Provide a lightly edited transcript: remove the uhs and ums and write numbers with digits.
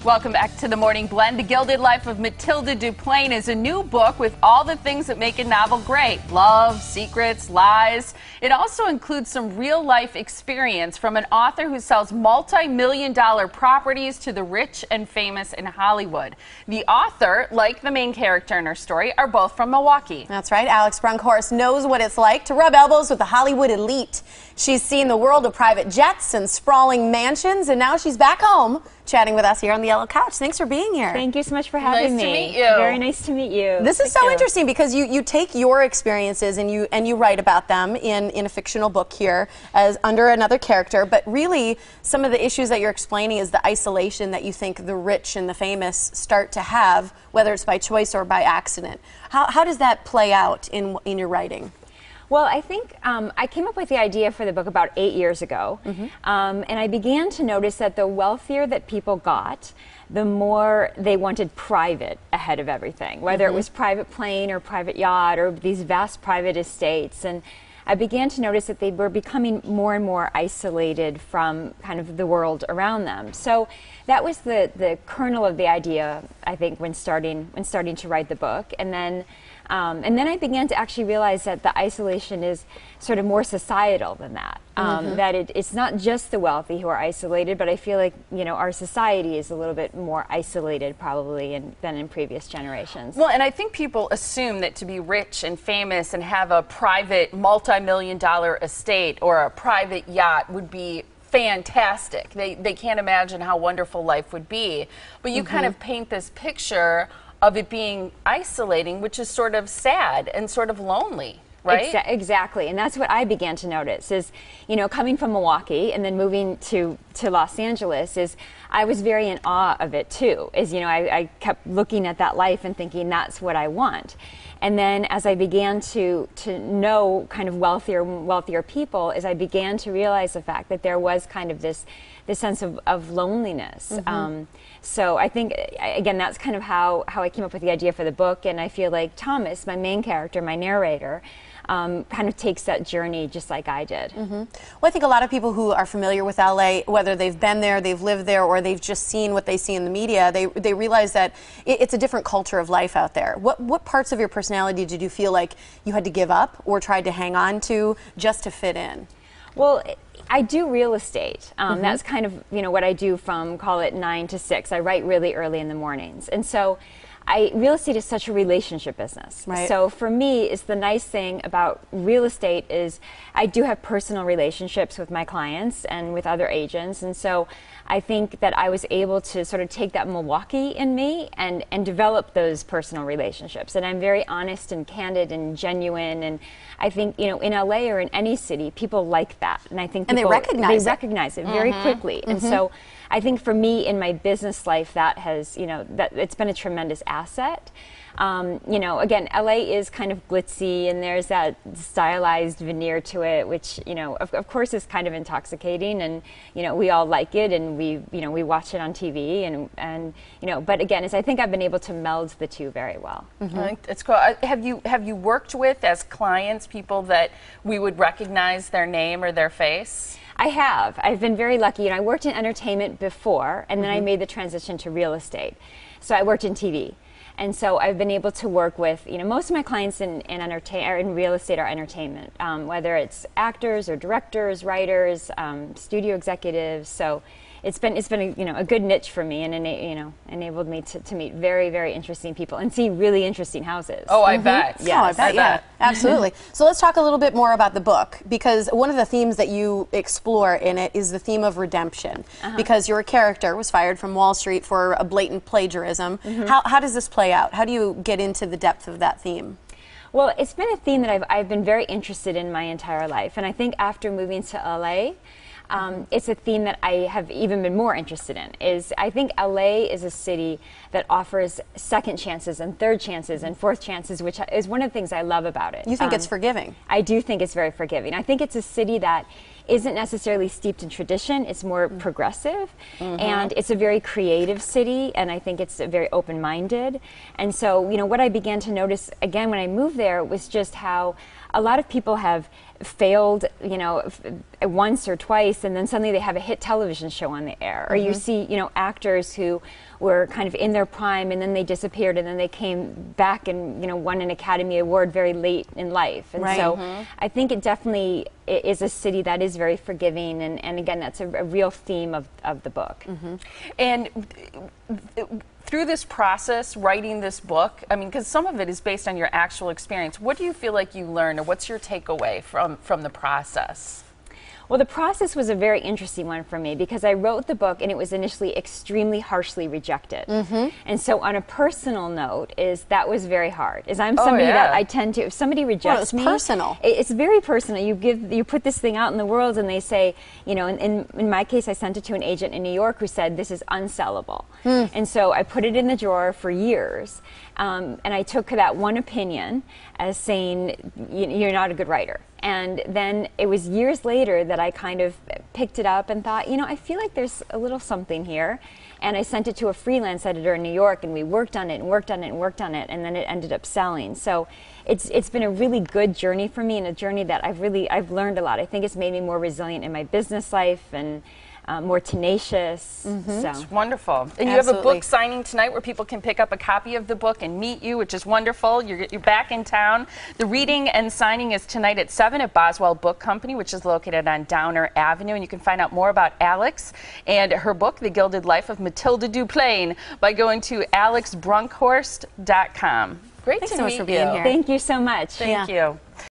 Welcome back to the Morning Blend. The Gilded Life of Matilda Duplaine is a new book with all the things that make a novel great. Love, secrets, lies. It also includes some real-life experience from an author who sells multi-million-dollar properties to the rich and famous in Hollywood. The author, like the main character in her story, are both from Milwaukee. That's right. Alex Brunkhorst knows what it's like to rub elbows with the Hollywood elite. She's seen the world of private jets and sprawling mansions, and now she's back home chatting with us here on the Yellow Couch. Thanks for being here. Thank you so much for having me. Nice to meet you. Very nice to meet you. This is so interesting because you take your experiences and you write about them in a fictional book here as under another character, but really some of the issues that you're explaining is the isolation that you think the rich and the famous start to have, whether it's by choice or by accident. How does that play out in your writing? Well, I think I came up with the idea for the book about 8 years ago, and I began to notice that the wealthier that people got, the more they wanted private ahead of everything, whether it was private plane or private yacht or these vast private estates. And I began to notice that they were becoming more and more isolated from kind of the world around them. So that was the kernel of the idea, I think, when starting to write the book. And then I began to actually realize that the isolation is sort of more societal than that. That it's not just the wealthy who are isolated, but I feel like, you know, our society is a little bit more isolated probably than in previous generations. Well, and I think people assume that to be rich and famous and have a private multi-million-dollar estate or a private yacht would be fantastic. They can't imagine how wonderful life would be. But you kind of paint this picture of it being isolating, which is sort of sad and sort of lonely, right? Exactly, and that's what I began to notice is, you know, coming from Milwaukee and then moving to Los Angeles, is I was very in awe of it too. Is, you know, I kept looking at that life and thinking that's what I want. And then as I began to know kind of wealthier people, as I began to realize the fact that there was kind of this sense of loneliness. So I think, again, that's kind of how I came up with the idea for the book, and I feel like Thomas, my main character, my narrator, kind of takes that journey just like I did. Well, I think a lot of people who are familiar with LA, whether they've been there, they've lived there, or they've just seen what they see in the media, they realize that it's a different culture of life out there. What parts of your personality did you feel like you had to give up or tried to hang on to just to fit in? Well, I do real estate. That's kind of, you know, what I do from, call it 9 to 6. I write really early in the mornings. And so real estate is such a relationship business. Right. So for me, it's the nice thing about real estate is I do have personal relationships with my clients and with other agents. And so I think that I was able to sort of take that Milwaukee in me and develop those personal relationships. And I'm very honest and candid and genuine. And I think, you know, in LA or in any city, people like that. And I think they recognize it very quickly. And so I think for me in my business life, that has, you know, that it's been a tremendous asset. You know, again, LA is kind of glitzy, and there's that stylized veneer to it, which, you know, of course is kind of intoxicating, and, you know, we all like it, and we watch it on TV, and you know, but again, I think I've been able to meld the two very well. I think it's cool. Have you worked with, as clients, people that we would recognize their name or their face? I have. I've been very lucky. You know, I worked in entertainment before, and then I made the transition to real estate. So I worked in TV. And so I've been able to work with, you know, most of my clients in real estate are entertainment, whether it's actors or directors, writers, studio executives. So it's been you know, a good niche for me, and you know, enabled me to meet very, very interesting people and see really interesting houses. Oh, I bet. Yes, oh, I bet. Yeah, absolutely. So let's talk a little bit more about the book, because one of the themes that you explore in it is the theme of redemption. Because your character was fired from Wall Street for a blatant plagiarism. How does this play out? How do you get into the depth of that theme? Well, it's been a theme that I've been very interested in my entire life, and I think after moving to LA, it's a theme that I have even been more interested in. I think LA is a city that offers second chances and third chances and fourth chances, which is one of the things I love about it. You think it's forgiving? I do think it's very forgiving. I think it's a city that isn't necessarily steeped in tradition. It's more progressive, and it's a very creative city, and I think it's very open-minded. And so, you know, what I began to notice again when I moved there was just how a lot of people have failed, you know, once or twice, and then suddenly they have a hit television show on the air. Or you see, you know, actors who were kind of in their prime and then they disappeared and then they came back and, you know, won an Academy Award very late in life. And so I think it definitely is a city that is very forgiving, and again, that's a real theme of the book. And through this process, writing this book, I mean, because some of it is based on your actual experience, what do you feel like you learned, or what's your takeaway from the process? Well, the process was a very interesting one for me because I wrote the book and it was initially extremely harshly rejected. And so on a personal note, that was very hard. I'm somebody that I tend to, if somebody rejects me, personal. It's very personal. You put this thing out in the world and they say, you know, in my case, I sent it to an agent in New York who said, this is unsellable. And so I put it in the drawer for years. And I took that one opinion as saying, you're not a good writer. And then it was years later that I kind of picked it up and thought, you know, I feel like there's a little something here. And I sent it to a freelance editor in New York, and we worked on it and worked on it and worked on it, and then it ended up selling. So it's been a really good journey for me, and a journey that I've learned a lot. I think it's made me more resilient in my business life and more tenacious. So. It's wonderful. And you have a book signing tonight where people can pick up a copy of the book and meet you, which is wonderful. You're back in town. The reading and signing is tonight at 7 at Boswell Book Company, which is located on Downer Avenue. And you can find out more about Alex and her book, The Gilded Life of Matilda Duplaine, by going to alexbrunkhorst.com. Great Thanks to so much meet for being you. here. Thank you so much. Thank you.